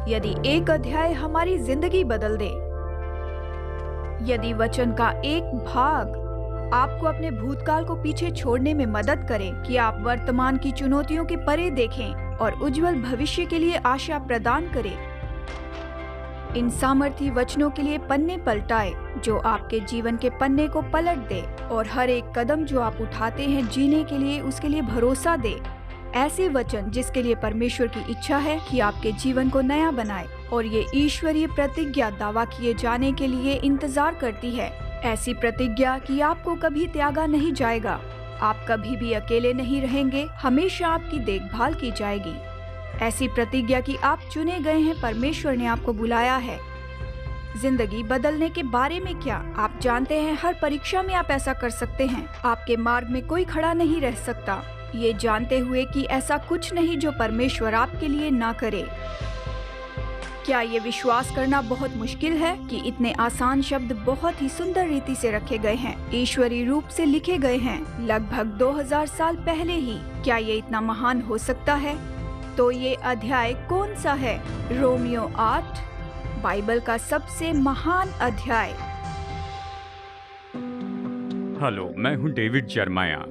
यदि एक अध्याय हमारी जिंदगी बदल दे, यदि वचन का एक भाग आपको अपने भूतकाल को पीछे छोड़ने में मदद करे कि आप वर्तमान की चुनौतियों के परे देखें और उज्जवल भविष्य के लिए आशा प्रदान करे, इन सामर्थी वचनों के लिए पन्ने पलटाए जो आपके जीवन के पन्ने को पलट दे और हर एक कदम जो आप उठाते हैं जीने के लिए उसके लिए भरोसा दे। ऐसे वचन जिसके लिए परमेश्वर की इच्छा है कि आपके जीवन को नया बनाए और ये ईश्वरीय प्रतिज्ञा दावा किए जाने के लिए इंतजार करती है। ऐसी प्रतिज्ञा कि आपको कभी त्यागा नहीं जाएगा, आप कभी भी अकेले नहीं रहेंगे, हमेशा आपकी देखभाल की जाएगी। ऐसी प्रतिज्ञा कि आप चुने गए हैं, परमेश्वर ने आपको बुलाया है। जिंदगी बदलने के बारे में क्या आप जानते हैं? हर परीक्षा में आप ऐसा कर सकते हैं। आपके मार्ग में कोई खड़ा नहीं रह सकता, ये जानते हुए कि ऐसा कुछ नहीं जो परमेश्वर आपके लिए ना करे। क्या ये विश्वास करना बहुत मुश्किल है कि इतने आसान शब्द बहुत ही सुंदर रीति से रखे गए हैं, ईश्वरीय रूप से लिखे गए हैं, लगभग 2000 साल पहले ही? क्या ये इतना महान हो सकता है? तो ये अध्याय कौन सा है? रोमियो 8, बाइबल का सबसे महान अध्याय। हेलो, मैं हूं डेविड जर्माया।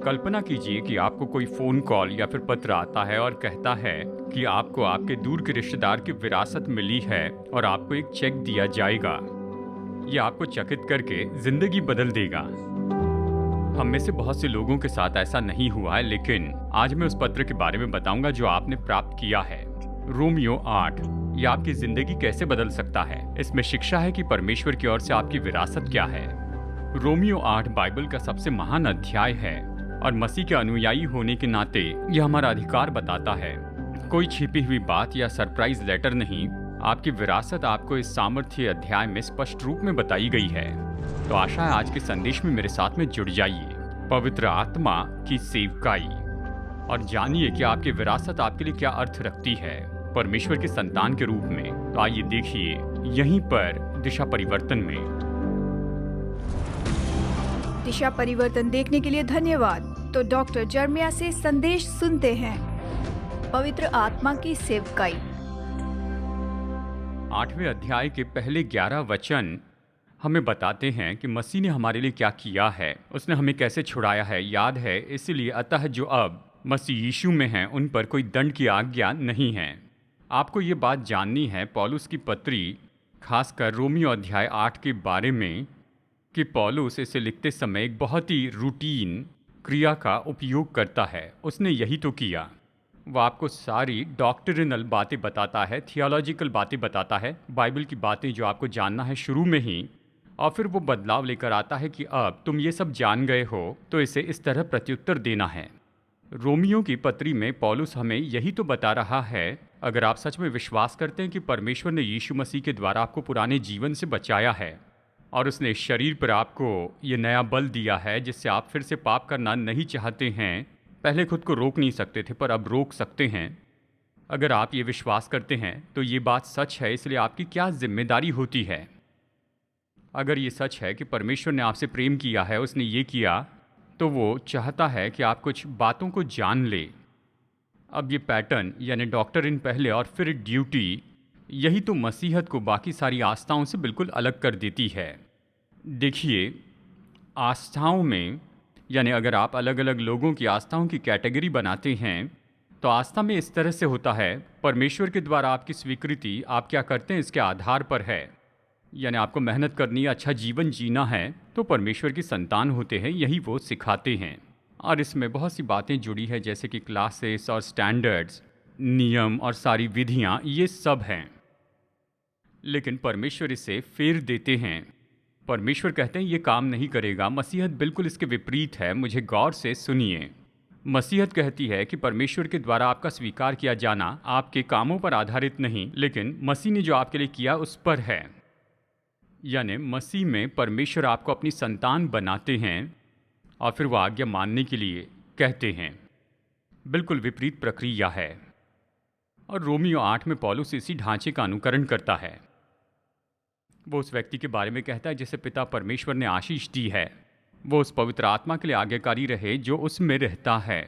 कल्पना कीजिए कि आपको कोई फोन कॉल या फिर पत्र आता है और कहता है कि आपको आपके दूर के रिश्तेदार की विरासत मिली है और आपको एक चेक दिया जाएगा। ये आपको चकित करके जिंदगी बदल देगा। हम में से बहुत से लोगों के साथ ऐसा नहीं हुआ है, लेकिन आज मैं उस पत्र के बारे में बताऊंगा जो आपने प्राप्त किया है। रोमियो 8, ये आपकी जिंदगी कैसे बदल सकता है। इसमें शिक्षा है कि परमेश्वर की ओर से आपकी विरासत क्या है। रोमियो 8 बाइबल का सबसे महान अध्याय है और मसीह के अनुयायी होने के नाते यह हमारा अधिकार बताता है। कोई छिपी हुई बात या सरप्राइज लेटर नहीं, आपकी विरासत आपको इस सामर्थ्य अध्याय में स्पष्ट रूप में बताई गई है। तो आशा है आज के संदेश में मेरे साथ में जुड़ जाइए। पवित्र आत्मा की सेवकाई और जानिए कि आपकी विरासत आपके लिए क्या अर्थ रखती है परमेश्वर के संतान के रूप में। तो आइए देखिए यहीं पर दिशा परिवर्तन में। दिशा परिवर्तन देखने के लिए धन्यवाद। तो डॉक्टर जर्मिया से संदेश सुनते हैं। पवित्र आत्मा की सेवकाई। 8वें अध्याय के पहले 11 वचन हमें बताते हैं कि मसीह ने हमारे लिए क्या किया है, उसने हमें कैसे छुड़ाया है। याद है, इसलिए अतः जो अब मसीह यीशु में हैं उन पर कोई दंड की आज्ञा नहीं है। आपको ये बात जाननी है पौलुस की पत्री, खासकर रोमियो अध्याय 8 के बारे में, कि पौलुस इसे लिखते समय एक बहुत ही रूटीन क्रिया का उपयोग करता है। उसने यही तो किया। वो आपको सारी डॉक्ट्रिनल बातें बताता है, थियोलॉजिकल बातें बताता है, बाइबल की बातें जो आपको जानना है शुरू में ही, और फिर वो बदलाव लेकर आता है कि अब तुम ये सब जान गए हो तो इसे इस तरह प्रत्युत्तर देना है। रोमियो की पत्री में पौलुस हमें यही तो बता रहा है। अगर आप सच में विश्वास करते हैं कि परमेश्वर ने यीशु मसीह के द्वारा आपको पुराने जीवन से बचाया है और उसने शरीर पर आपको ये नया बल दिया है जिससे आप फिर से पाप करना नहीं चाहते हैं, पहले खुद को रोक नहीं सकते थे पर अब रोक सकते हैं। अगर आप ये विश्वास करते हैं तो ये बात सच है, इसलिए आपकी क्या जिम्मेदारी होती है। अगर ये सच है कि परमेश्वर ने आपसे प्रेम किया है, उसने ये किया, तो वो चाहता है कि आप कुछ बातों को जान ले। अब ये पैटर्न यानी डॉक्ट्रिन पहले और फिर ड्यूटी, यही तो मसीहत को बाकी सारी आस्थाओं से बिल्कुल अलग कर देती है। देखिए, आस्थाओं में यानी अगर आप अलग अलग लोगों की आस्थाओं की कैटेगरी बनाते हैं तो आस्था में इस तरह से होता है, परमेश्वर के द्वारा आपकी स्वीकृति आप क्या करते हैं इसके आधार पर है। यानी आपको मेहनत करनी है, अच्छा जीवन जीना है, तो परमेश्वर की संतान होते हैं, यही वो सिखाते हैं। और इसमें बहुत सी बातें जुड़ी है जैसे कि क्लासेस और स्टैंडर्ड्स, नियम और सारी विधियाँ, ये सब हैं। लेकिन परमेश्वर इसे फेर देते हैं। परमेश्वर कहते हैं ये काम नहीं करेगा। मसीहत बिल्कुल इसके विपरीत है। मुझे गौर से सुनिए। मसीहत कहती है कि परमेश्वर के द्वारा आपका स्वीकार किया जाना आपके कामों पर आधारित नहीं, लेकिन मसीह ने जो आपके लिए किया उस पर है। यानी मसीह में परमेश्वर आपको अपनी संतान बनाते हैं और फिर वो आज्ञा मानने के लिए कहते हैं। बिल्कुल विपरीत प्रक्रिया है। और रोमियो 8 में पौलुस इसी ढांचे का अनुकरण करता है। वो उस व्यक्ति के बारे में कहता है जिसे पिता परमेश्वर ने आशीष दी है। वो उस पवित्र आत्मा के लिए आज्ञाकारी रहे जो उसमें रहता है।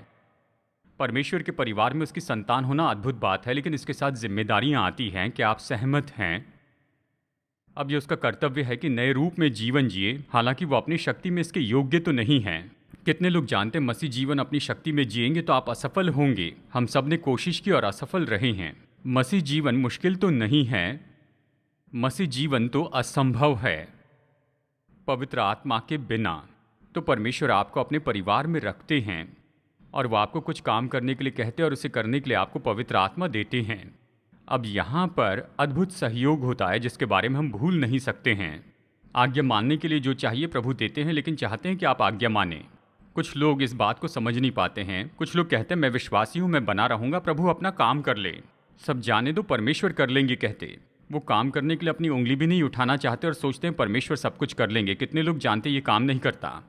परमेश्वर के परिवार में उसकी संतान होना अद्भुत बात है, लेकिन इसके साथ जिम्मेदारियां आती हैं। क्या आप सहमत हैं? अब ये उसका कर्तव्य है कि नए रूप में जीवन जिए, हालांकि वो अपनी शक्ति में इसके योग्य तो नहीं है। कितने लोग जानते हैं मसीह जीवन अपनी शक्ति में जिएंगे तो आप असफल होंगे। हम सब ने कोशिश की और असफल रहे हैं। मसीह जीवन मुश्किल तो नहीं है, मसीह जीवन तो असंभव है पवित्र आत्मा के बिना। तो परमेश्वर आपको अपने परिवार में रखते हैं और वो आपको कुछ काम करने के लिए कहते हैं और उसे करने के लिए आपको पवित्र आत्मा देते हैं। अब यहाँ पर अद्भुत सहयोग होता है जिसके बारे में हम भूल नहीं सकते हैं। आज्ञा मानने के लिए जो चाहिए प्रभु देते हैं, लेकिन चाहते हैं कि आप आज्ञा माने। कुछ लोग इस बात को समझ नहीं पाते हैं। कुछ लोग कहते हैं मैं विश्वासी हूँ, मैं बना रहूँगा, प्रभु अपना काम कर ले, सब जाने दो, परमेश्वर कर लेंगे कहते। वो काम करने के लिए अपनी उंगली भी नहीं उठाना चाहते और सोचते हैं परमेश्वर सब कुछ कर लेंगे। कितने लोग जानते हैं ये काम नहीं करता।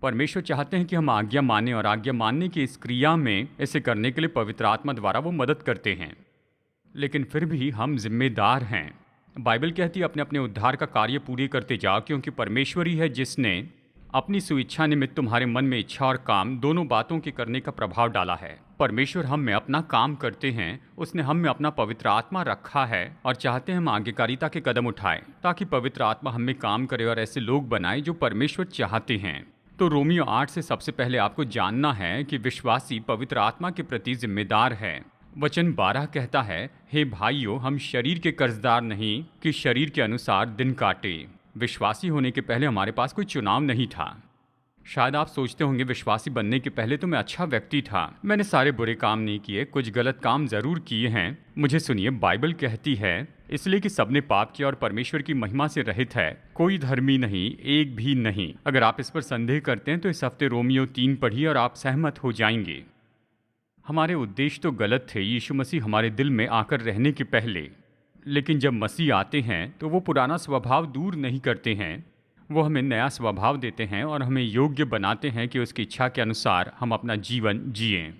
परमेश्वर चाहते हैं कि हम आज्ञा माने और आज्ञा मानने की इस क्रिया में इसे करने के लिए पवित्र आत्मा द्वारा वो मदद करते हैं। लेकिन फिर भी हम जिम्मेदार हैं। बाइबल कहती है अपने अपने उद्धार का कार्य पूरे करते जाओ, क्योंकि परमेश्वर ही है जिसने अपनी सुइच्छा निमित्त तुम्हारे मन में इच्छा और काम दोनों बातों के करने का प्रभाव डाला है। परमेश्वर हम में अपना काम करते हैं, उसने हम में अपना पवित्र आत्मा रखा है और चाहते हैं हम आज्ञाकारिता के कदम उठाएं ताकि पवित्र आत्मा हम में काम करे और ऐसे लोग बनाए जो परमेश्वर चाहते हैं। तो रोमियो 8 से सबसे पहले आपको जानना है कि विश्वासी पवित्र आत्मा के प्रति जिम्मेदार है। वचन 12 कहता है, हे भाइयों, हम शरीर के कर्जदार नहीं कि शरीर के अनुसार दिन काटे। विश्वासी होने के पहले हमारे पास कोई चुनाव नहीं था। शायद आप सोचते होंगे विश्वासी बनने के पहले तो मैं अच्छा व्यक्ति था, मैंने सारे बुरे काम नहीं किए, कुछ गलत काम जरूर किए हैं। मुझे सुनिए, बाइबल कहती है इसलिए कि सबने पाप किया और परमेश्वर की महिमा से रहित है, कोई धर्मी नहीं, एक भी नहीं। अगर आप इस पर संदेह करते हैं तो इस हफ्ते रोमियो 3 पढ़िए और आप सहमत हो जाएंगे। हमारे उद्देश्य तो गलत थे यीशु मसीह हमारे दिल में आकर रहने के पहले, लेकिन जब मसीह आते हैं तो वो पुराना स्वभाव दूर नहीं करते हैं, वो हमें नया स्वभाव देते हैं और हमें योग्य बनाते हैं कि उसकी इच्छा के अनुसार हम अपना जीवन जिएं।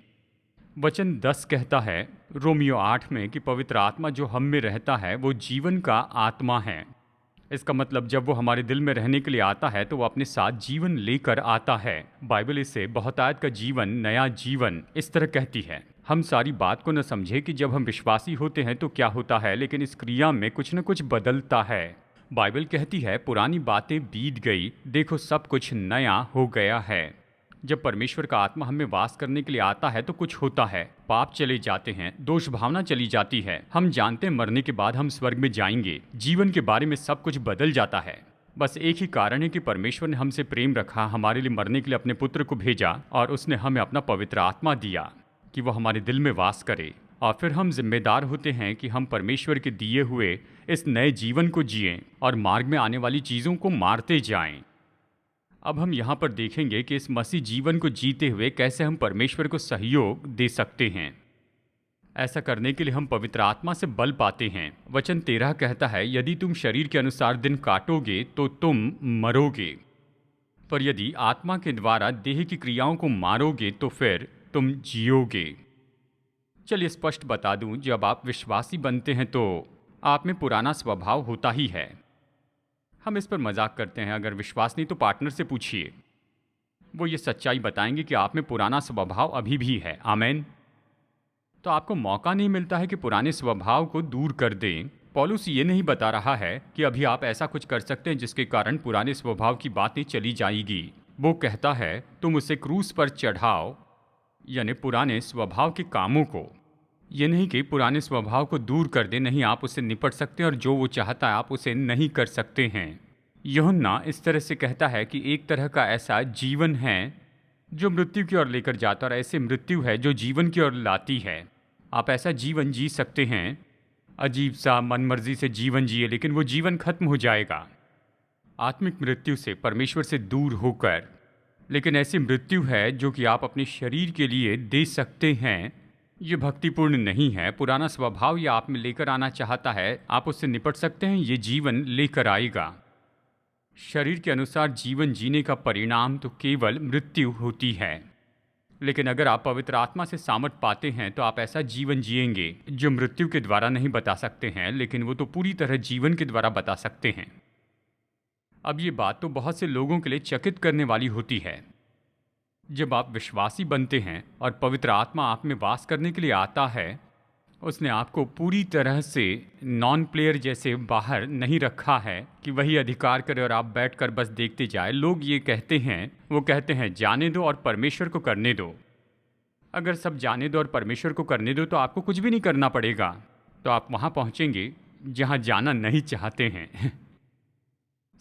वचन 10 कहता है रोमियो 8 में कि पवित्र आत्मा जो हम में रहता है वो जीवन का आत्मा है। इसका मतलब जब वो हमारे दिल में रहने के लिए आता है तो वो अपने साथ जीवन लेकर आता है। बाइबल इसे बहुतायत का जीवन, नया जीवन इस तरह कहती है। हम सारी बात को न समझे कि जब हम विश्वासी होते हैं तो क्या होता है, लेकिन इस क्रिया में कुछ न कुछ बदलता है। बाइबल कहती है पुरानी बातें बीत गई, देखो सब कुछ नया हो गया है। जब परमेश्वर का आत्मा हमें वास करने के लिए आता है तो कुछ होता है, पाप चले जाते हैं, दोष भावना चली जाती है। हम जानते हैं मरने के बाद हम स्वर्ग में जाएंगे। जीवन के बारे में सब कुछ बदल जाता है। बस एक ही कारण है कि परमेश्वर ने हमसे प्रेम रखा, हमारे लिए मरने के लिए अपने पुत्र को भेजा और उसने हमें अपना पवित्र आत्मा दिया कि वो हमारे दिल में वास करे। और फिर हम जिम्मेदार होते हैं कि हम परमेश्वर के दिए हुए इस नए जीवन को जिएं और मार्ग में आने वाली चीज़ों को मारते जाएं। अब हम यहाँ पर देखेंगे कि इस मसीह जीवन को जीते हुए कैसे हम परमेश्वर को सहयोग दे सकते हैं। ऐसा करने के लिए हम पवित्र आत्मा से बल पाते हैं। वचन 13 कहता है, यदि तुम शरीर के अनुसार दिन काटोगे तो तुम मरोगे, पर यदि आत्मा के द्वारा देह की क्रियाओं को मारोगे तो फिर तुम जियोगे। चलिए स्पष्ट बता दूं, जब आप विश्वासी बनते हैं तो आप में पुराना स्वभाव होता ही है। हम इस पर मजाक करते हैं, अगर विश्वास नहीं तो पार्टनर से पूछिए, वो ये सच्चाई बताएंगे कि आप में पुराना स्वभाव अभी भी है। आमेन। तो आपको मौका नहीं मिलता है कि पुराने स्वभाव को दूर कर दें। पौलुस ये नहीं बता रहा है कि अभी आप ऐसा कुछ कर सकते हैं जिसके कारण पुराने स्वभाव की बातें चली जाएगी। वो कहता है तुम उसे क्रूस पर चढ़ाओ, यानी पुराने स्वभाव के कामों को। ये नहीं कि पुराने स्वभाव को दूर कर दे, नहीं, आप उससे निपट सकते हैं और जो वो चाहता है आप उसे नहीं कर सकते हैं। यूहन्ना इस तरह से कहता है कि एक तरह का ऐसा जीवन है जो मृत्यु की ओर लेकर जाता है और ऐसे मृत्यु है जो जीवन की ओर लाती है। आप ऐसा जीवन जी सकते हैं, अजीब सा मनमर्जी से जीवन जिए, लेकिन वो जीवन खत्म हो जाएगा आत्मिक मृत्यु से, परमेश्वर से दूर होकर। लेकिन ऐसी मृत्यु है जो कि आप अपने शरीर के लिए दे सकते हैं। ये भक्तिपूर्ण नहीं है। पुराना स्वभाव ये आप में लेकर आना चाहता है, आप उससे निपट सकते हैं, ये जीवन लेकर आएगा। शरीर के अनुसार जीवन जीने का परिणाम तो केवल मृत्यु होती है, लेकिन अगर आप पवित्र आत्मा से सामर्थ पाते हैं तो आप ऐसा जीवन जिएंगे जो मृत्यु के द्वारा नहीं बता सकते हैं, लेकिन वो तो पूरी तरह जीवन के द्वारा बता सकते हैं। अब ये बात तो बहुत से लोगों के लिए चकित करने वाली होती है। जब आप विश्वासी बनते हैं और पवित्र आत्मा आप में वास करने के लिए आता है, उसने आपको पूरी तरह से नॉन प्लेयर जैसे बाहर नहीं रखा है कि वही अधिकार करे और आप बैठकर बस देखते जाए। लोग ये कहते हैं, वो कहते हैं जाने दो और परमेश्वर को करने दो। अगर सब जाने दो और परमेश्वर को करने दो तो आपको कुछ भी नहीं करना पड़ेगा, तो आप वहाँ पहुँचेंगे जहाँ जाना नहीं चाहते हैं।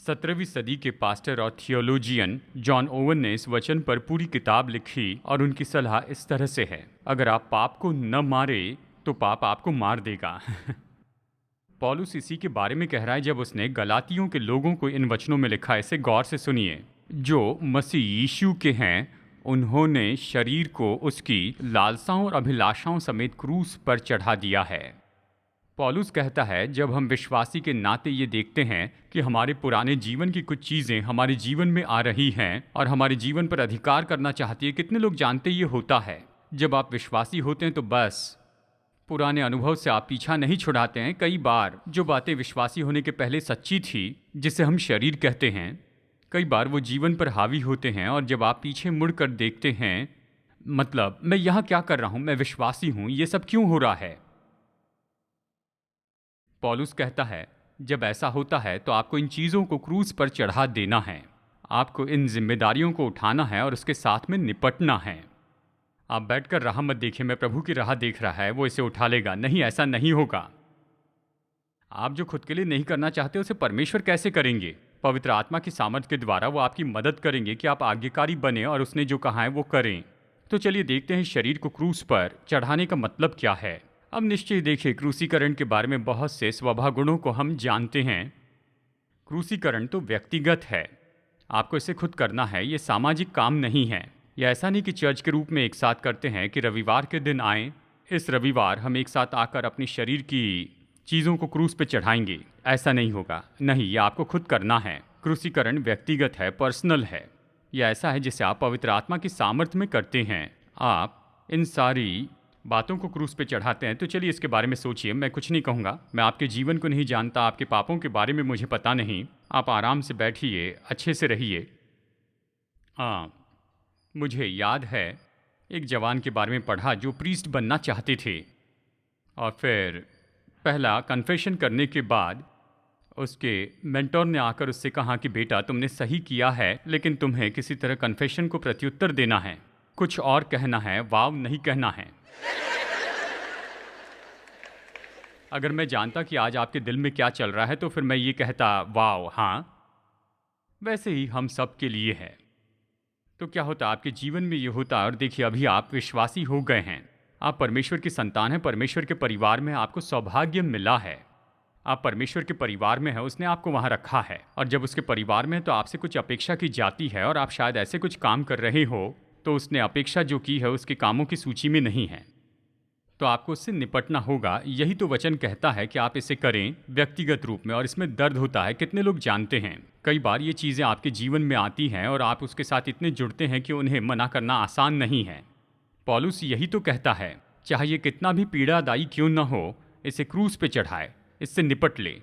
17वीं सदी के पास्टर और थियोलॉजियन जॉन ओवन ने इस वचन पर पूरी किताब लिखी और उनकी सलाह इस तरह से है, अगर आप पाप को न मारे तो पाप आपको मार देगा। पौलुस इसी के बारे में कह रहा है जब उसने गलातियों के लोगों को इन वचनों में लिखा। इसे गौर से सुनिए। जो मसीह यीशु के हैं, उन्होंने शरीर को उसकी लालसाओं और अभिलाषाओं समेत क्रूस पर चढ़ा दिया है। पौलुस कहता है जब हम विश्वासी के नाते ये देखते हैं कि हमारे पुराने जीवन की कुछ चीज़ें हमारे जीवन में आ रही हैं और हमारे जीवन पर अधिकार करना चाहती है। कितने लोग जानते ये होता है। जब आप विश्वासी होते हैं तो बस पुराने अनुभव से आप पीछा नहीं छुड़ाते हैं। कई बार जो बातें विश्वासी होने के पहले सच्ची थी, जिसे हम शरीर कहते हैं, कई बार वो जीवन पर हावी होते हैं और जब आप पीछे मुड़कर देखते हैं, मतलब मैं यहाँ क्या कर रहा हूँ, मैं विश्वासी हूँ, ये सब क्यों हो रहा है। पौलुस कहता है जब ऐसा होता है तो आपको इन चीज़ों को क्रूस पर चढ़ा देना है। आपको इन जिम्मेदारियों को उठाना है और उसके साथ में निपटना है। आप बैठकर राह मत देखिए, मैं प्रभु की राह देख रहा है, वो इसे उठा लेगा। नहीं, ऐसा नहीं होगा। आप जो खुद के लिए नहीं करना चाहते उसे परमेश्वर कैसे करेंगे। पवित्र आत्मा की सामर्थ के द्वारा वो आपकी मदद करेंगे कि आप आज्ञाकारी बने और उसने जो कहा है वो करें। तो चलिए देखते हैं शरीर को क्रूस पर चढ़ाने का मतलब क्या है। अब निश्चय देखिए, क्रूसीकरण के बारे में बहुत से स्वभाव गुणों को हम जानते हैं। क्रूसीकरण तो व्यक्तिगत है, आपको इसे खुद करना है, ये सामाजिक काम नहीं है। यह ऐसा नहीं कि चर्च के रूप में एक साथ करते हैं कि रविवार के दिन आएँ, इस रविवार हम एक साथ आकर अपनी शरीर की चीज़ों को क्रूस पे चढ़ाएंगे। ऐसा नहीं होगा। नहीं, ये आपको खुद करना है। क्रूसीकरण व्यक्तिगत है, पर्सनल है। यह ऐसा है जिसे आप पवित्र आत्मा की सामर्थ्य में करते हैं। आप इन सारी बातों को क्रूस पे चढ़ाते हैं। तो चलिए इसके बारे में सोचिए। मैं कुछ नहीं कहूँगा, मैं आपके जीवन को नहीं जानता, आपके पापों के बारे में मुझे पता नहीं। आप आराम से बैठिए, अच्छे से रहिए। मुझे याद है एक जवान के बारे में पढ़ा जो प्रीस्ट बनना चाहते थे और फिर पहला कन्फेशन करने के बाद उसके मेंटोर ने आकर उससे कहा कि बेटा तुमने सही किया है, लेकिन तुम्हें किसी तरह कन्फेशन को प्रत्युत्तर देना है, कुछ और कहना है, वाव नहीं कहना है। अगर मैं जानता कि आज आपके दिल में क्या चल रहा है तो फिर मैं ये कहता वाव हाँ। वैसे ही हम सब के लिए है। तो क्या होता, आपके जीवन में ये होता। और देखिए अभी आप विश्वासी हो गए हैं, आप परमेश्वर की संतान हैं, परमेश्वर के परिवार में आपको सौभाग्य मिला है। आप परमेश्वर के परिवार में हैं, उसने आपको वहाँ रखा है। और जब उसके परिवार में है तो आपसे कुछ अपेक्षा की जाती है और आप शायद ऐसे कुछ काम कर रहे हो तो उसने अपेक्षा जो की है उसके कामों की सूची में नहीं है, तो आपको उससे निपटना होगा। यही तो वचन कहता है कि आप इसे करें व्यक्तिगत रूप में, और इसमें दर्द होता है। कितने लोग जानते हैं, कई बार ये चीज़ें आपके जीवन में आती हैं और आप उसके साथ इतने जुड़ते हैं कि उन्हें मना करना आसान नहीं है। पौलुस यही तो कहता है, चाहे ये कितना भी पीड़ादायी क्यों न हो, इसे क्रूस पे चढ़ाए, इससे निपट ले।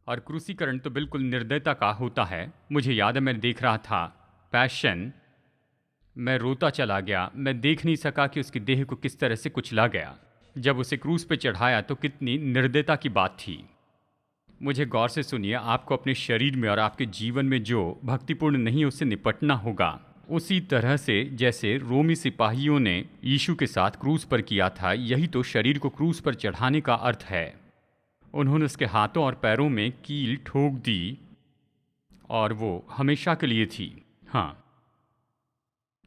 और क्रूसीकरण तो बिल्कुल निर्दयता का होता है। मुझे याद है मैं देख रहा था पैशन, मैं रोता चला गया। मैं देख नहीं सका कि उसकी देह को किस तरह से कुचला गया। जब उसे क्रूस पे चढ़ाया तो कितनी निर्दयता की बात थी। मुझे गौर से सुनिए, आपको अपने शरीर में और आपके जीवन में जो भक्तिपूर्ण नहीं है उससे निपटना होगा, उसी तरह से जैसे रोमी सिपाहियों ने यीशु के साथ क्रूस पर किया था। यही तो शरीर को क्रूस पर चढ़ाने का अर्थ है। उन्होंने उसके हाथों और पैरों में कील ठोक दी और वो हमेशा के लिए थी। हाँ,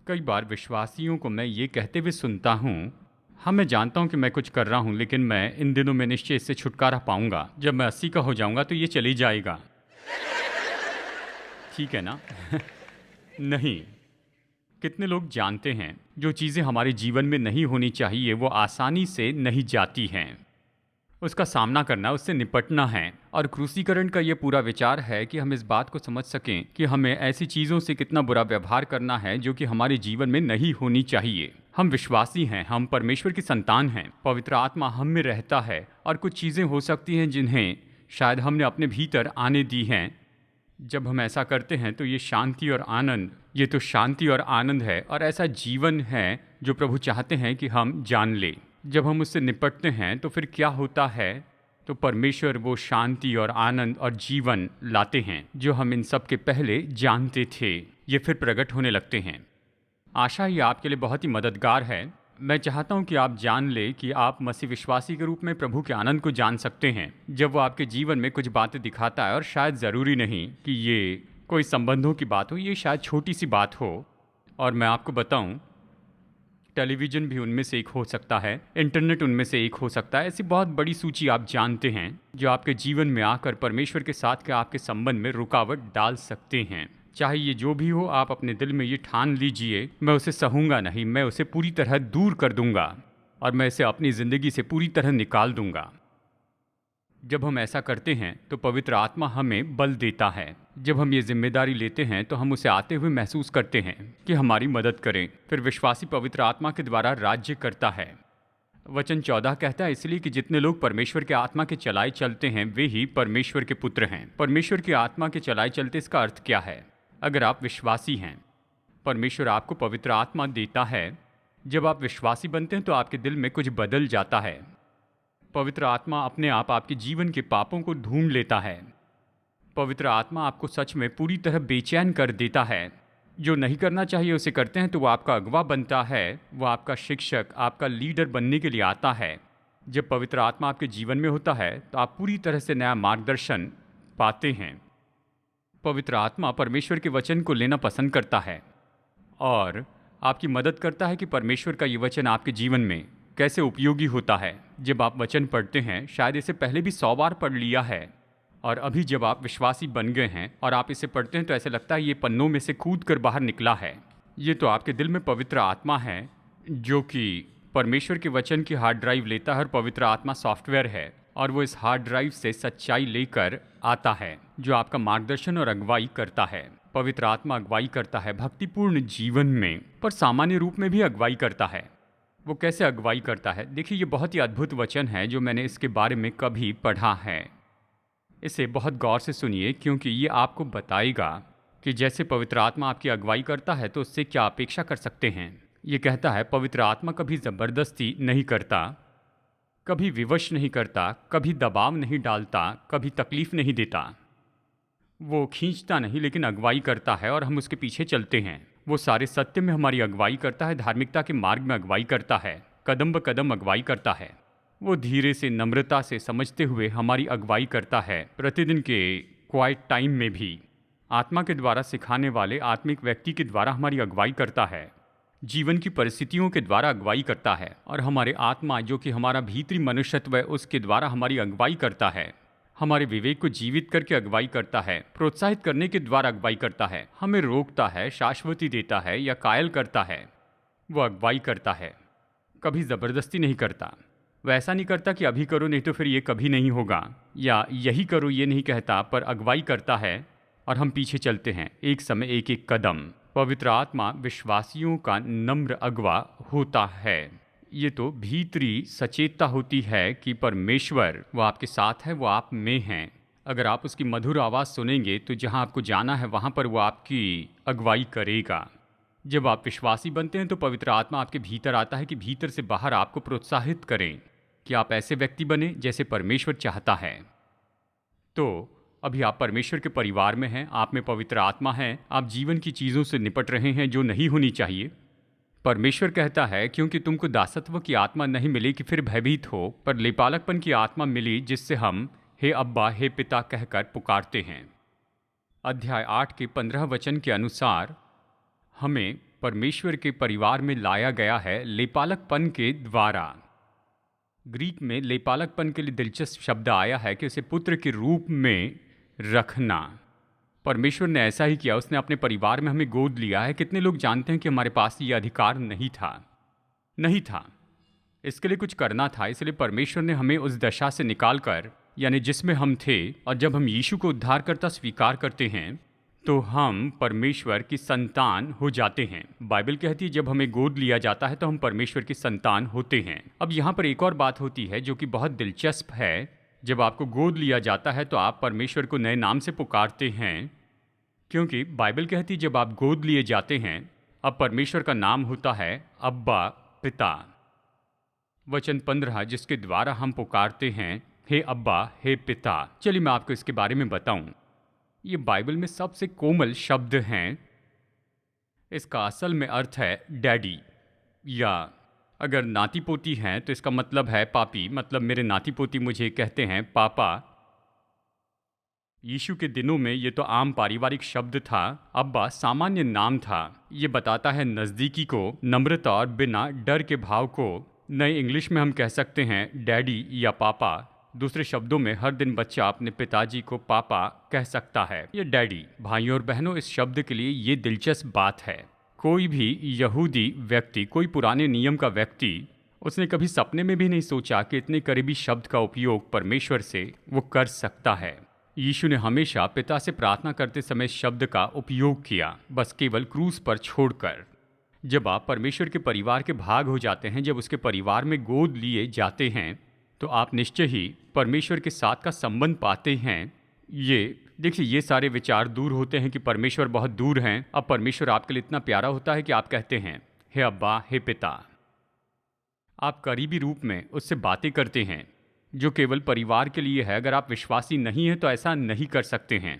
कई बार विश्वासियों को मैं ये कहते हुए सुनता हूँ, हाँ मैं जानता हूँ कि मैं कुछ कर रहा हूँ, लेकिन मैं इन दिनों में निश्चय इससे छुटकारा पाऊंगा। जब मैं 80 का हो जाऊंगा तो ये चली जाएगा। ठीक है ना? नहीं, कितने लोग जानते हैं जो चीज़ें हमारे जीवन में नहीं होनी चाहिए वो आसानी से नहीं जाती हैं। उसका सामना करना, उससे निपटना है। और क्रूसीकरण का ये पूरा विचार है कि हम इस बात को समझ सकें कि हमें ऐसी चीज़ों से कितना बुरा व्यवहार करना है जो कि हमारे जीवन में नहीं होनी चाहिए। हम विश्वासी हैं, हम परमेश्वर की संतान हैं, पवित्र आत्मा हम में रहता है और कुछ चीज़ें हो सकती हैं जिन्हें शायद हमने अपने भीतर आने दी हैं। जब हम ऐसा करते हैं तो ये शांति और आनंद ये तो शांति और आनंद है और ऐसा जीवन है जो प्रभु चाहते हैं कि हम जान लें। जब हम उससे निपटते हैं तो फिर क्या होता है, तो परमेश्वर वो शांति और आनंद और जीवन लाते हैं जो हम इन सब के पहले जानते थे, ये फिर प्रकट होने लगते हैं। आशा ये आपके लिए बहुत ही मददगार है। मैं चाहता हूँ कि आप जान ले कि आप मसीह विश्वासी के रूप में प्रभु के आनंद को जान सकते हैं जब वो आपके जीवन में कुछ बातें दिखाता है। और शायद ज़रूरी नहीं कि ये कोई संबंधों की बात हो, ये शायद छोटी सी बात हो। और मैं आपको बताऊं, टेलीविज़न भी उनमें से एक हो सकता है, इंटरनेट उनमें से एक हो सकता है। ऐसी बहुत बड़ी सूची आप जानते हैं जो आपके जीवन में आकर परमेश्वर के साथ के आपके संबंध में रुकावट डाल सकते हैं। चाहे ये जो भी हो, आप अपने दिल में ये ठान लीजिए, मैं उसे सहूँगा नहीं, मैं उसे पूरी तरह दूर कर दूंगा और मैं इसे अपनी ज़िंदगी से पूरी तरह निकाल दूंगा। जब हम ऐसा करते हैं तो पवित्र आत्मा हमें बल देता है। जब हम ये जिम्मेदारी लेते हैं तो हम उसे आते हुए महसूस करते हैं कि हमारी मदद करें। फिर विश्वासी पवित्र आत्मा के द्वारा राज्य करता है। वचन 14 कहता है, इसलिए कि जितने लोग परमेश्वर के आत्मा के चलाए चलते हैं वे ही परमेश्वर के पुत्र हैं। परमेश्वर की आत्मा के चलाए चलते, इसका अर्थ क्या है? अगर आप विश्वासी हैं, परमेश्वर आपको पवित्र आत्मा देता है। जब आप विश्वासी बनते हैं तो आपके दिल में कुछ बदल जाता है। पवित्र आत्मा अपने आप आपके जीवन के पापों को ढूंढ लेता है। पवित्र आत्मा आपको सच में पूरी तरह बेचैन कर देता है। जो नहीं करना चाहिए उसे करते हैं तो वो आपका अगवा बनता है, वो आपका शिक्षक, आपका लीडर बनने के लिए आता है। जब पवित्र आत्मा आपके जीवन में होता है तो आप पूरी तरह से नया मार्गदर्शन पाते हैं। पवित्र आत्मा परमेश्वर के वचन को लेना पसंद करता है और आपकी मदद करता है कि परमेश्वर का ये वचन आपके जीवन में कैसे उपयोगी होता है। जब आप वचन पढ़ते हैं, शायद इसे पहले भी 100 बार पढ़ लिया है, और अभी जब आप विश्वासी बन गए हैं और आप इसे पढ़ते हैं तो ऐसे लगता है ये पन्नों में से कूद कर बाहर निकला है। ये तो आपके दिल में पवित्र आत्मा है जो कि परमेश्वर के वचन की हार्ड ड्राइव लेता है। और पवित्र आत्मा सॉफ्टवेयर है और वो इस हार्ड ड्राइव से सच्चाई लेकर आता है जो आपका मार्गदर्शन और अगुवाई करता है। पवित्र आत्मा अगुवाई करता है भक्तिपूर्ण जीवन में, पर सामान्य रूप में भी अगुवाई करता है। वो कैसे अगुवाई करता है? देखिए, ये बहुत ही अद्भुत वचन है जो मैंने इसके बारे में कभी पढ़ा है। इसे बहुत गौर से सुनिए, क्योंकि ये आपको बताएगा कि जैसे पवित्र आत्मा आपकी अगुवाई करता है तो उससे क्या अपेक्षा कर सकते हैं। ये कहता है, पवित्र आत्मा कभी ज़बरदस्ती नहीं करता, कभी विवश नहीं करता, कभी दबाव नहीं डालता, कभी तकलीफ नहीं देता। वो खींचता नहीं लेकिन अगुवाई करता है और हम उसके पीछे चलते हैं। वो सारे सत्य में हमारी अगुवाई करता है, धार्मिकता के मार्ग में अगुवाई करता है, कदम ब कदम अगुवाई करता है। वो धीरे से, नम्रता से, समझते हुए हमारी अगुवाई करता है। प्रतिदिन के क्वाइट टाइम में भी आत्मा के द्वारा सिखाने वाले आत्मिक व्यक्ति के द्वारा हमारी अगुवाई करता है। जीवन की परिस्थितियों के द्वारा अगुवाई करता है और हमारे आत्मा जो कि हमारा भीतरी मनुष्यत्व है उसके द्वारा हमारी अगुवाई करता है। हमारे विवेक को जीवित करके अगुवाई करता है, प्रोत्साहित करने के द्वारा अगुवाई करता है, हमें रोकता है, शाश्वती देता है या कायल करता है। वो अगुवाई करता है, कभी ज़बरदस्ती नहीं करता। वह ऐसा नहीं करता कि अभी करो नहीं तो फिर ये कभी नहीं होगा, या यही करो ये नहीं कहता, पर अगुवाई करता है और हम पीछे चलते हैं, एक समय एक एक कदम। पवित्र आत्मा विश्वासियों का नम्र अगुवा होता है। ये तो भीतरी सचेतता होती है कि परमेश्वर वो आपके साथ है, वो आप में हैं। अगर आप उसकी मधुर आवाज़ सुनेंगे तो जहाँ आपको जाना है वहाँ पर वो आपकी अगुवाई करेगा। जब आप विश्वासी बनते हैं तो पवित्र आत्मा आपके भीतर आता है कि भीतर से बाहर आपको प्रोत्साहित करें कि आप ऐसे व्यक्ति बने जैसे परमेश्वर चाहता है। तो अभी आप परमेश्वर के परिवार में हैं, आप में पवित्र आत्मा है, आप जीवन की चीज़ों से निपट रहे हैं जो नहीं होनी चाहिए। परमेश्वर कहता है, क्योंकि तुमको दासत्व की आत्मा नहीं मिली कि फिर भयभीत हो, पर लेपालकपन की आत्मा मिली जिससे हम हे अब्बा, हे पिता कहकर पुकारते हैं। अध्याय 8 के 15 वचन के अनुसार हमें परमेश्वर के परिवार में लाया गया है लेपालकपन के द्वारा। ग्रीक में लेपालकपन के लिए दिलचस्प शब्द आया है कि उसे पुत्र के रूप में रखना। परमेश्वर ने ऐसा ही किया, उसने अपने परिवार में हमें गोद लिया है। कितने लोग जानते हैं कि हमारे पास ये अधिकार नहीं था, इसके लिए कुछ करना था। इसलिए परमेश्वर ने हमें उस दशा से निकालकर, यानी जिसमें हम थे, और जब हम यीशु को उद्धारकर्ता स्वीकार करते हैं तो हम परमेश्वर की संतान हो जाते हैं। बाइबल कहती है जब हमें गोद लिया जाता है तो हम परमेश्वर की संतान होते हैं। अब यहाँ पर एक और बात होती है जो कि बहुत दिलचस्प है। जब आपको गोद लिया जाता है तो आप परमेश्वर को नए नाम से पुकारते हैं, क्योंकि बाइबल कहती जब आप गोद लिए जाते हैं, अब परमेश्वर का नाम होता है अब्बा, पिता। वचन 15 जिसके द्वारा हम पुकारते हैं, हे अब्बा, हे पिता। चलिए मैं आपको इसके बारे में बताऊं। ये बाइबल में सबसे कोमल शब्द हैं। इसका असल में अर्थ है डैडी, या अगर नाती पोती हैं तो इसका मतलब है पापी, मतलब मेरे नाती पोती मुझे कहते हैं पापा। यीशु के दिनों में ये तो आम पारिवारिक शब्द था। अब्बा सामान्य नाम था। ये बताता है नज़दीकी को, नम्रता और बिना डर के भाव को। नए इंग्लिश में हम कह सकते हैं डैडी या पापा। दूसरे शब्दों में हर दिन बच्चा अपने पिताजी को पापा कह सकता है, ये डैडी। भाइयों और बहनों, इस शब्द के लिए ये दिलचस्प बात है, कोई भी यहूदी व्यक्ति, कोई पुराने नियम का व्यक्ति, उसने कभी सपने में भी नहीं सोचा कि इतने करीबी शब्द का उपयोग परमेश्वर से वो कर सकता है। यीशु ने हमेशा पिता से प्रार्थना करते समय शब्द का उपयोग किया, बस केवल क्रूस पर छोड़कर। जब आप परमेश्वर के परिवार के भाग हो जाते हैं, जब उसके परिवार में गोद लिए जाते हैं, तो आप निश्चय ही परमेश्वर के साथ का संबंध पाते हैं। ये देखिए, ये सारे विचार दूर होते हैं कि परमेश्वर बहुत दूर हैं। अब परमेश्वर आपके लिए इतना प्यारा होता है कि आप कहते हैं, हे अब्बा, हे पिता। आप करीबी रूप में उससे बातें करते हैं, जो केवल परिवार के लिए है। अगर आप विश्वासी नहीं हैं तो ऐसा नहीं कर सकते हैं।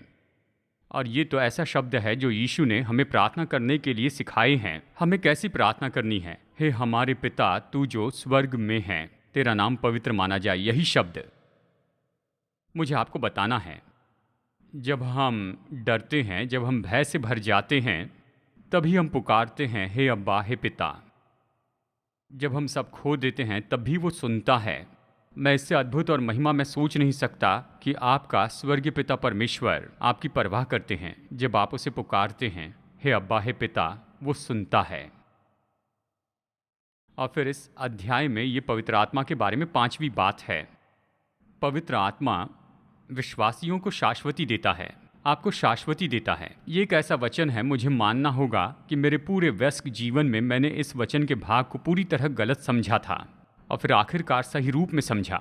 और ये तो ऐसा शब्द है जो यीशु ने हमें प्रार्थना करने के लिए सिखाए हैं। हमें कैसी प्रार्थना करनी है? हे हमारे पिता, तू जो स्वर्ग में है, तेरा नाम पवित्र माना जाए। यही शब्द मुझे आपको बताना है। जब हम डरते हैं, जब हम भय से भर जाते हैं, तभी हम पुकारते हैं, हे अब्बा, हे पिता। जब हम सब खो देते हैं, तब भी वो सुनता है। मैं इससे अद्भुत और महिमा में सोच नहीं सकता कि आपका स्वर्गीय पिता परमेश्वर आपकी परवाह करते हैं। जब आप उसे पुकारते हैं, हे अब्बा, हे पिता, वो सुनता है। और फिर इस अध्याय में ये पवित्र आत्मा के बारे में 5वीं बात है। पवित्र आत्मा विश्वासियों को शाश्वती देता है, आपको शाश्वती देता है। ये एक ऐसा वचन है, मुझे मानना होगा कि मेरे पूरे वयस्क जीवन में मैंने इस वचन के भाग को पूरी तरह गलत समझा था और फिर आखिरकार सही रूप में समझा।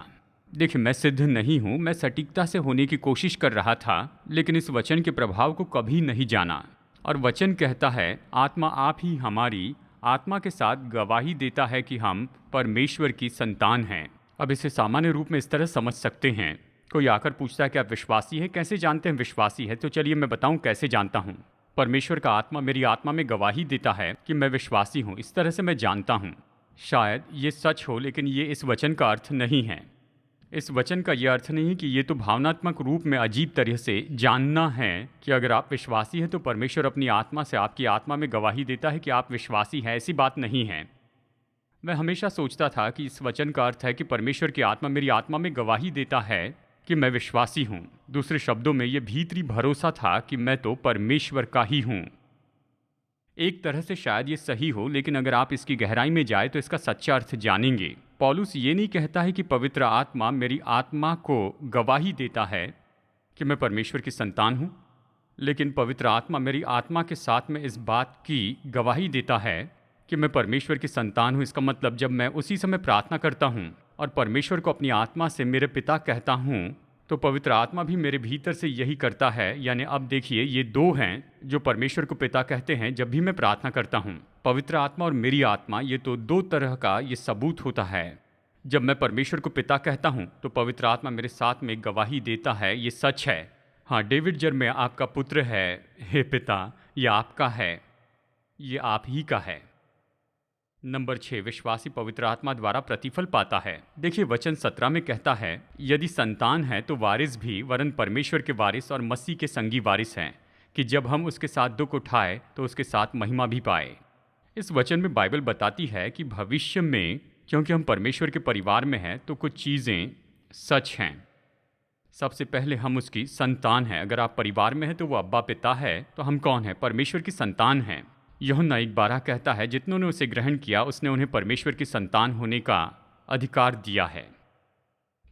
देखिए, मैं सिद्ध नहीं हूँ, मैं सटीकता से होने की कोशिश कर रहा था, लेकिन इस वचन के प्रभाव को कभी नहीं जाना। और वचन कहता है, आत्मा आप ही हमारी आत्मा के साथ गवाही देता है कि हम परमेश्वर की संतान हैं। अब इसे सामान्य रूप में इस तरह समझ सकते हैं। कोई आकर पूछता है कि आप विश्वासी हैं, कैसे जानते हैं विश्वासी है? तो चलिए मैं बताऊं कैसे जानता हूं। परमेश्वर का आत्मा मेरी आत्मा में गवाही देता है कि मैं विश्वासी हूं। इस तरह से मैं जानता हूं। शायद ये सच हो, लेकिन ये इस वचन का अर्थ नहीं है। इस वचन का यह अर्थ नहीं है कि ये तो भावनात्मक रूप में अजीब तरह से जानना है कि अगर आप विश्वासी हैं तो परमेश्वर अपनी आत्मा से आपकी आत्मा में गवाही देता है कि आप विश्वासी हैं। ऐसी बात नहीं है। मैं हमेशा सोचता था कि इस वचन का अर्थ है कि परमेश्वर की आत्मा मेरी आत्मा में गवाही देता है कि मैं विश्वासी हूँ। दूसरे शब्दों में, ये भीतरी भरोसा था कि मैं तो परमेश्वर का ही हूँ। एक तरह से शायद ये सही हो, लेकिन अगर आप इसकी गहराई में जाए तो इसका सच्चा अर्थ जानेंगे। पौलुस ये नहीं कहता है कि पवित्र आत्मा मेरी आत्मा को गवाही देता है कि मैं परमेश्वर की संतान हूँ, लेकिन पवित्र आत्मा मेरी आत्मा के साथ में इस बात की गवाही देता है कि मैं परमेश्वर की संतान हूँ। इसका मतलब जब मैं उसी समय प्रार्थना करता हूँ और परमेश्वर को अपनी आत्मा से मेरे पिता कहता हूँ, तो पवित्र आत्मा भी मेरे भीतर से यही करता है। यानी अब देखिए, ये दो हैं जो परमेश्वर को पिता कहते हैं जब भी मैं प्रार्थना करता हूँ। पवित्र आत्मा और मेरी आत्मा, ये तो दो तरह का ये सबूत होता है। जब मैं परमेश्वर को पिता कहता हूँ तो पवित्र आत्मा मेरे साथ में गवाही देता है, ये सच है। हाँ, डेविड जर्मे आपका पुत्र है, हे पिता, ये आपका है, ये आप ही का है। नंबर 6, विश्वासी पवित्र आत्मा द्वारा प्रतिफल पाता है। देखिए, वचन 17 में कहता है, यदि संतान है तो वारिस भी, वरन परमेश्वर के वारिस और मसीह के संगी वारिस हैं, कि जब हम उसके साथ दुख उठाए तो उसके साथ महिमा भी पाए। इस वचन में बाइबल बताती है कि भविष्य में, क्योंकि हम परमेश्वर के परिवार में हैं, तो कुछ चीज़ें सच हैं। सबसे पहले हम उसकी संतान हैं। अगर आप परिवार में हैं तो वो अब्बा पिता है, तो हम कौन हैं? परमेश्वर की संतान हैं। यूहन्ना 1:12 कहता है, जितनों ने उसे ग्रहण किया उसने उन्हें परमेश्वर की संतान होने का अधिकार दिया है।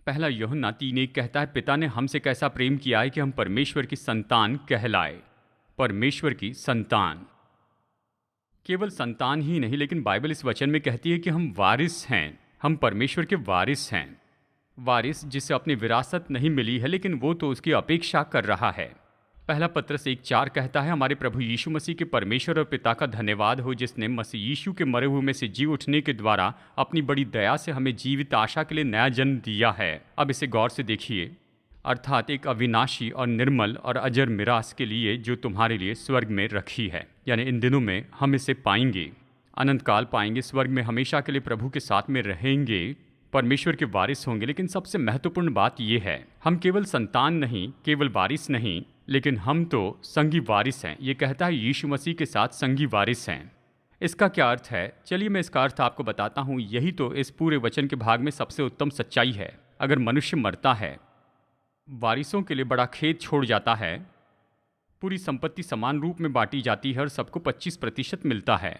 पहला यूहन्ना 3:1 कहता है, पिता ने हमसे कैसा प्रेम किया है कि हम परमेश्वर की संतान कहलाए। परमेश्वर की संतान, केवल संतान ही नहीं, लेकिन बाइबल इस वचन में कहती है कि हम वारिस हैं। हम परमेश्वर के वारिस हैं। वारिस जिसे अपनी विरासत नहीं मिली है, लेकिन वो तो उसकी अपेक्षा कर रहा है। पहला पत्रस 1:4 कहता है, हमारे प्रभु यीशु मसीह के परमेश्वर और पिता का धन्यवाद हो, जिसने मसीह यीशु के मरे हुए में से जी उठने के द्वारा अपनी बड़ी दया से हमें जीवित आशा के लिए नया जन्म दिया है। अब इसे गौर से देखिए, अर्थात एक अविनाशी और निर्मल और अजर मिरास के लिए जो तुम्हारे लिए स्वर्ग में रखी है। यानी इन दिनों में हम इसे पाएंगे, अनंत काल पाएंगे, स्वर्ग में हमेशा के लिए प्रभु के साथ में रहेंगे, परमेश्वर के वारिस होंगे। लेकिन सबसे महत्वपूर्ण बात यह है, हम केवल संतान नहीं, केवल वारिस नहीं, लेकिन हम तो संगी वारिस हैं। ये कहता है यीशु मसीह के साथ संगी वारिस हैं। इसका क्या अर्थ है? चलिए मैं इसका अर्थ आपको बताता हूँ। यही तो इस पूरे वचन के भाग में सबसे उत्तम सच्चाई है। अगर मनुष्य मरता है, वारिसों के लिए बड़ा खेत छोड़ जाता है, पूरी संपत्ति समान रूप में बांटी जाती है और सबको 25% मिलता है।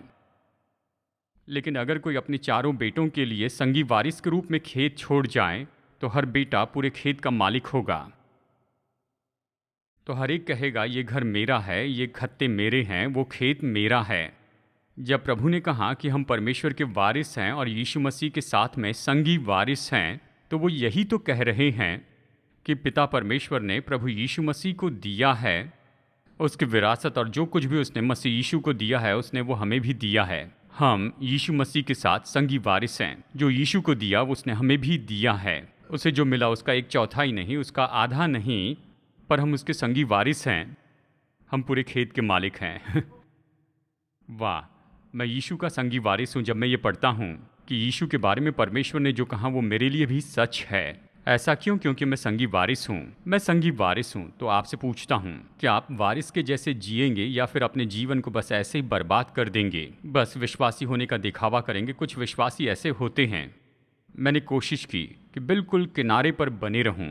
लेकिन अगर कोई अपने चारों बेटों के लिए संगी वारिस के रूप में खेत छोड़ जाए तो हर बेटा पूरे खेत का मालिक होगा। तो हर एक कहेगा ये घर मेरा है, ये खत्ते मेरे हैं, वो खेत मेरा है। जब प्रभु ने कहा कि हम परमेश्वर के वारिस हैं और यीशु मसीह के साथ में संगी वारिस हैं, तो वो यही तो कह रहे हैं कि पिता परमेश्वर ने प्रभु यीशु मसीह को दिया है उसकी विरासत, और जो कुछ भी उसने मसीह यीशु को दिया है उसने वो हमें भी दिया है। हम यीशु मसीह के साथ संगी वारिस हैं। जो यीशु को दिया वो उसने हमें भी दिया है। उसे जो मिला उसका 1/4 नहीं, उसका आधा नहीं, पर हम उसके संगी वारिस हैं। हम पूरे खेत के मालिक हैं। वाह, मैं यीशु का संगी वारिस हूँ। जब मैं ये पढ़ता हूँ कि यीशु के बारे में परमेश्वर ने जो कहा वो मेरे लिए भी सच है। ऐसा क्यों? क्योंकि मैं संगी वारिस हूँ। मैं संगी वारिस हूँ। तो आपसे पूछता हूँ कि आप वारिस के जैसे जिएंगे या फिर अपने जीवन को बस ऐसे ही बर्बाद कर देंगे, बस विश्वासी होने का दिखावा करेंगे? कुछ विश्वासी ऐसे होते हैं। मैंने कोशिश की कि बिल्कुल किनारे पर बने रहूँ,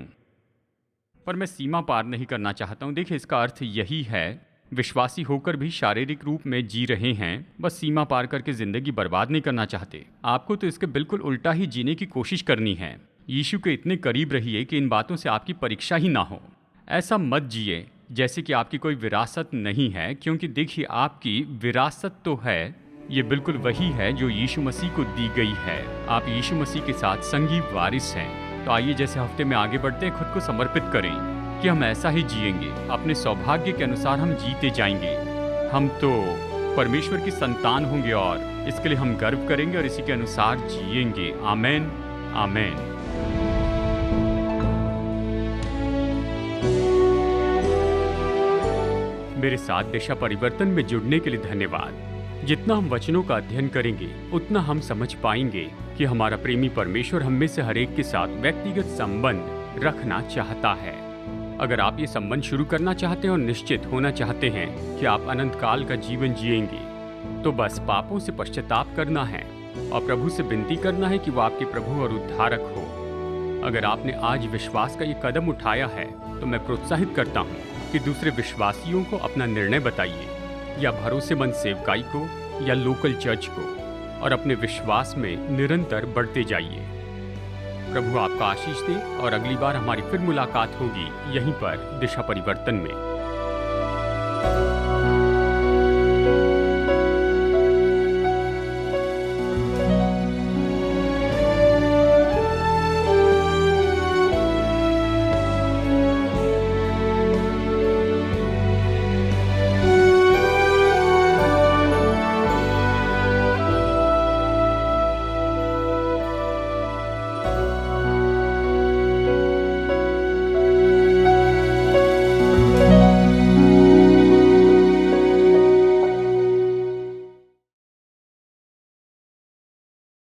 पर मैं सीमा पार नहीं करना चाहता हूँ। देखिए, इसका अर्थ यही है, विश्वासी होकर भी शारीरिक रूप में जी रहे हैं, बस सीमा पार करके ज़िंदगी बर्बाद नहीं करना चाहते। आपको तो इसके बिल्कुल उल्टा ही जीने की कोशिश करनी है। यीशु के इतने करीब रहिए कि इन बातों से आपकी परीक्षा ही ना हो। ऐसा मत जिए जैसे कि आपकी कोई विरासत नहीं है, क्योंकि देखिए आपकी विरासत तो है, ये बिल्कुल वही है जो यीशु मसीह को दी गई है। आप यीशु मसीह के साथ संगी वारिस हैं। तो आइए जैसे हफ्ते में आगे बढ़ते हैं, खुद को समर्पित करें कि हम ऐसा ही जिएंगे, अपने सौभाग्य के अनुसार हम जीते जाएंगे। हम तो परमेश्वर की संतान होंगे और इसके लिए हम गर्व करेंगे और इसी के अनुसार जिएंगे। आमीन, आमीन। मेरे साथ दिशा परिवर्तन में जुड़ने के लिए धन्यवाद। जितना हम वचनों का अध्ययन करेंगे उतना हम समझ पाएंगे कि हमारा प्रेमी परमेश्वर हम में से हर एक के साथ व्यक्तिगत संबंध रखना चाहता है। अगर आप ये संबंध शुरू करना चाहते हैं और निश्चित होना चाहते हैं कि आप अनंत काल का जीवन जिएंगे, तो बस पापों से पश्चाताप करना है और प्रभु से विनती करना है कि वो आपके प्रभु और उद्धारक हो। अगर आपने आज विश्वास का ये कदम उठाया है तो मैं प्रोत्साहित करता हूँ कि दूसरे विश्वासियों को अपना निर्णय बताइए, या भरोसेमंद सेवकाई को या लोकल चर्च को, और अपने विश्वास में निरंतर बढ़ते जाइए। प्रभु आपका आशीष दे और अगली बार हमारी फिर मुलाकात होगी यहीं पर दिशा परिवर्तन में।